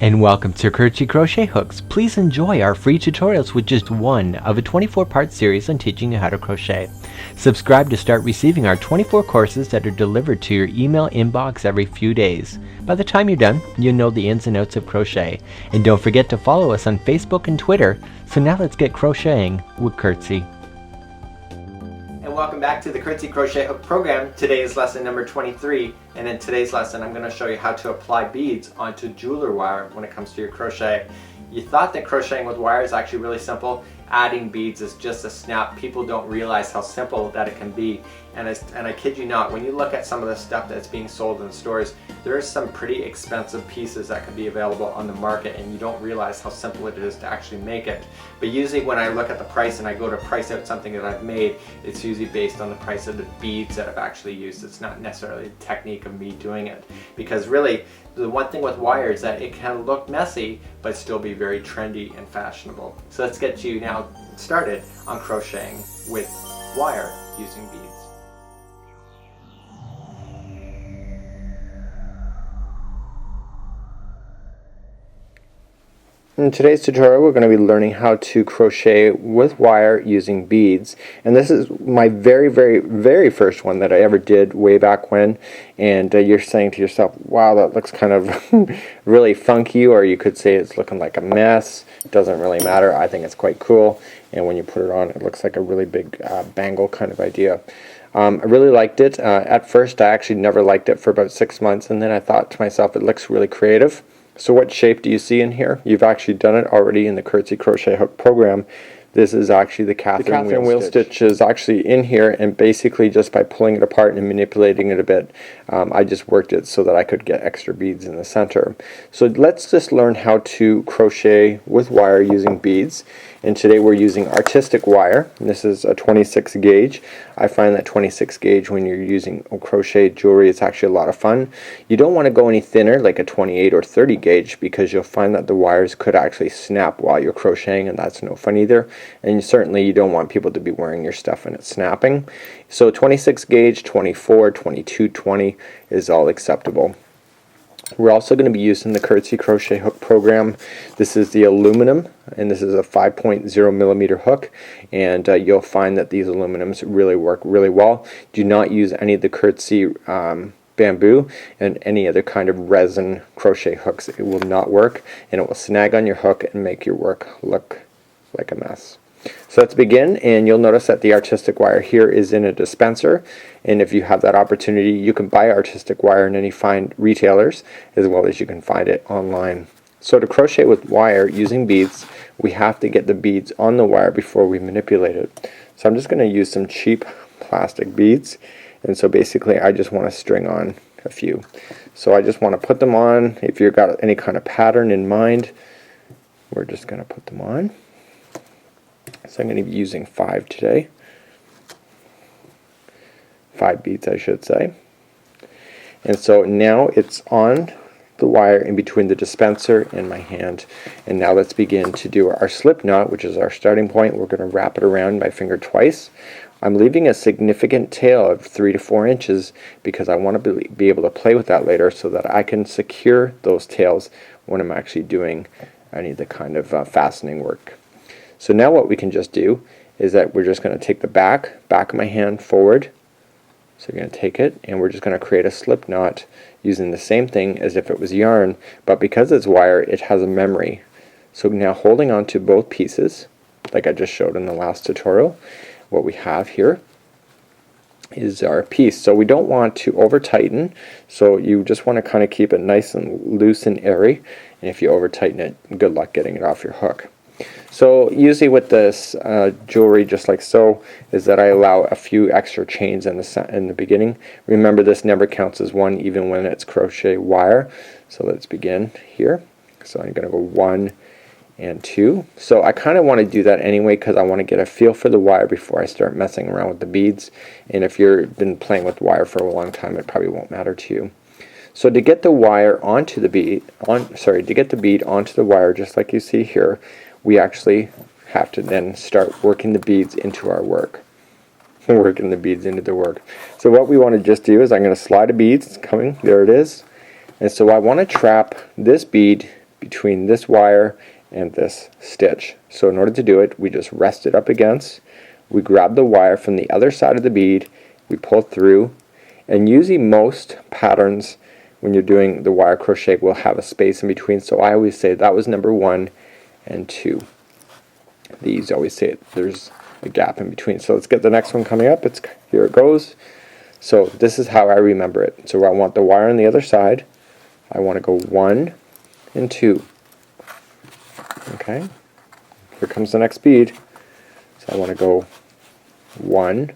And welcome to Crochet Hooks. Please enjoy our free tutorials with just one of a 24-part series on teaching you how to crochet. Subscribe to start receiving our 24 courses that are delivered to your email inbox every few days. By the time you're done, you'll know the ins and outs of crochet. And don't forget to follow us on Facebook and Twitter. So now let's get crocheting with Curtsy. And welcome back to the Curtsy Crochet Hook program. Today is lesson number 23, and in today's lesson I'm going to show you how to apply beads onto jeweler wire when it comes to your crochet. You thought that crocheting with wire is actually really simple. Adding beads is just a snap. People don't realize how simple that it can be, and I kid you not, when you look at some of the stuff that's being sold in stores, there are some pretty expensive pieces that can be available on the market, and you don't realize how simple it is to actually make it. But usually when I look at the price and I go to price out something that I've made, it's usually based on the price of the beads that I've actually used. It's not necessarily the technique of me doing it, because really the one thing with wire is that it can look messy but still be very trendy and fashionable. So let's get you now started on crocheting with wire using beads. In today's tutorial we're going to be learning how to crochet with wire using beads, and this is my very first one that I ever did way back when, and you're saying to yourself, wow, that looks kind of really funky, or you could say it's looking like a mess. It doesn't really matter. I think it's quite cool, and when you put it on it looks like a really big bangle kind of idea. I really liked it. At first I actually never liked it for about 6 months, and then I thought to myself, it looks really creative. So what shape do you see in here? You've actually done it already in the Curtsy Crochet Hook program. This is actually the Catherine wheel stitch is actually in here, and basically just by pulling it apart and manipulating it a bit, I just worked it so that I could get extra beads in the center. So let's just learn how to crochet with wire using beads. And today we're using artistic wire. And this is a 26 gauge. I find that 26 gauge when you're using crochet jewelry is actually a lot of fun. You don't want to go any thinner like a 28 or 30 gauge, because you'll find that the wires could actually snap while you're crocheting, and that's no fun either. And certainly you don't want people to be wearing your stuff and it's snapping. So 26 gauge, 24, 22, 20 is all acceptable. We're also going to be using the Curtsy Crochet Hook program. This is the aluminum, and this is a 5.0 millimeter hook, and you'll find that these aluminums really work really well. Do not use any of the Curtsy bamboo and any other kind of resin crochet hooks. It will not work, and it will snag on your hook and make your work look like a mess. So let's begin, and you'll notice that the artistic wire here is in a dispenser, and if you have that opportunity you can buy artistic wire in any fine retailers, as well as you can find it online. So to crochet with wire using beads, we have to get the beads on the wire before we manipulate it. So I'm just going to use some cheap plastic beads, and so basically I just want to string on a few. So I just want to put them on. If you've got any kind of pattern in mind, we're just going to put them on. So I'm going to be using 5 today. 5 beads, I should say. And so now it's on the wire in between the dispenser and my hand. And now let's begin to do our slip knot, which is our starting point. We're going to wrap it around my finger twice. I'm leaving a significant tail of 3 to 4 inches because I want to be able to play with that later, so that I can secure those tails when I'm actually doing any of the kind of fastening work. So now what we can just do is that we're just going to take the back of my hand forward. So you're going to take it, and we're just going to create a slip knot using the same thing as if it was yarn, but because it's wire it has a memory. So now holding on to both pieces like I just showed in the last tutorial, what we have here is our piece. So we don't want to over tighten, so you just want to kind of keep it nice and loose and airy, and if you over tighten it, good luck getting it off your hook. So usually with this jewelry, just like so, is that I allow a few extra chains in the beginning. Remember, this never counts as one, even when it's crochet wire. So let's begin here. So I'm going to go 1 and 2. So I kind of want to do that anyway, because I want to get a feel for the wire before I start messing around with the beads. And if you've been playing with wire for a long time, it probably won't matter to you. So to get the wire onto the bead, to get the bead onto the wire, just like you see here, we actually have to then start working the beads into our work. Working the beads into the work. So what we want to just do is I'm going to slide a bead. It's coming. There it is. And so I want to trap this bead between this wire and this stitch. So in order to do it, we just rest it up against, we grab the wire from the other side of the bead, we pull through, and usually most patterns when you're doing the wire crochet will have a space in between, so I always say that was number 1 and 2. These always say there's a gap in between. So let's get the next one coming up. Here it goes. So this is how I remember it. So I want the wire on the other side. I want to go 1 and 2. Okay, here comes the next bead. So I want to go 1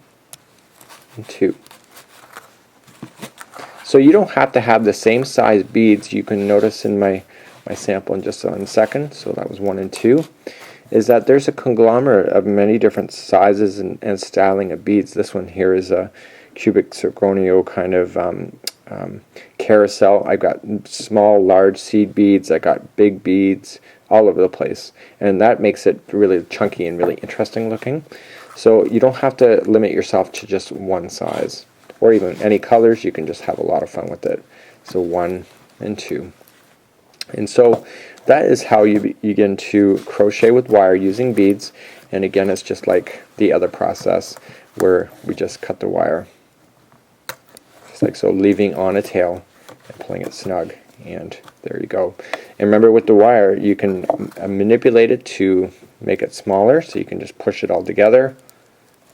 and 2. So you don't have to have the same size beads. You can notice in my sample in just a second. So that was 1 and 2. Is that there's a conglomerate of many different sizes and styling of beads. This one here is a cubic zirconio kind of carousel. I've got small, large seed beads. I got big beads all over the place, and that makes it really chunky and really interesting looking. So you don't have to limit yourself to just one size or even any colors. You can just have a lot of fun with it. So 1 and 2. And so that is how you begin to crochet with wire using beads. And again, it's just like the other process where we just cut the wire just like so, leaving on a tail and pulling it snug, and there you go. And remember, with the wire you can manipulate it to make it smaller, so you can just push it all together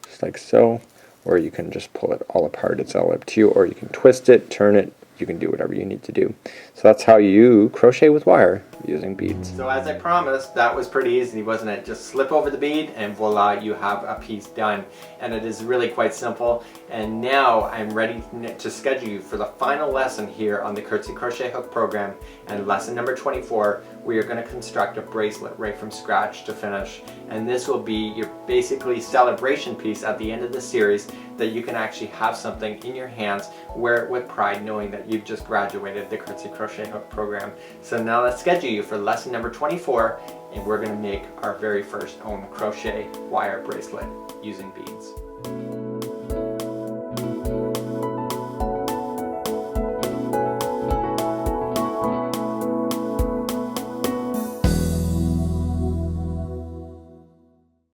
just like so, or you can just pull it all apart. It's all up to you, or you can twist it, turn it. You can do whatever you need to do. So that's how you crochet with wire using beads. So as I promised, that was pretty easy, wasn't it? Just slip over the bead and voila, you have a piece done. And it is really quite simple. And now I'm ready to schedule you for the final lesson here on the Curtsy Crochet Hook program. And lesson number 24, we are going to construct a bracelet right from scratch to finish. And this will be your basically celebration piece at the end of the series, that you can actually have something in your hands, wear it with pride, knowing that you've just graduated the Curtsy Crochet Hook program. So now let's schedule you for lesson number 24, and we're going to make our very first own crochet wire bracelet using beads.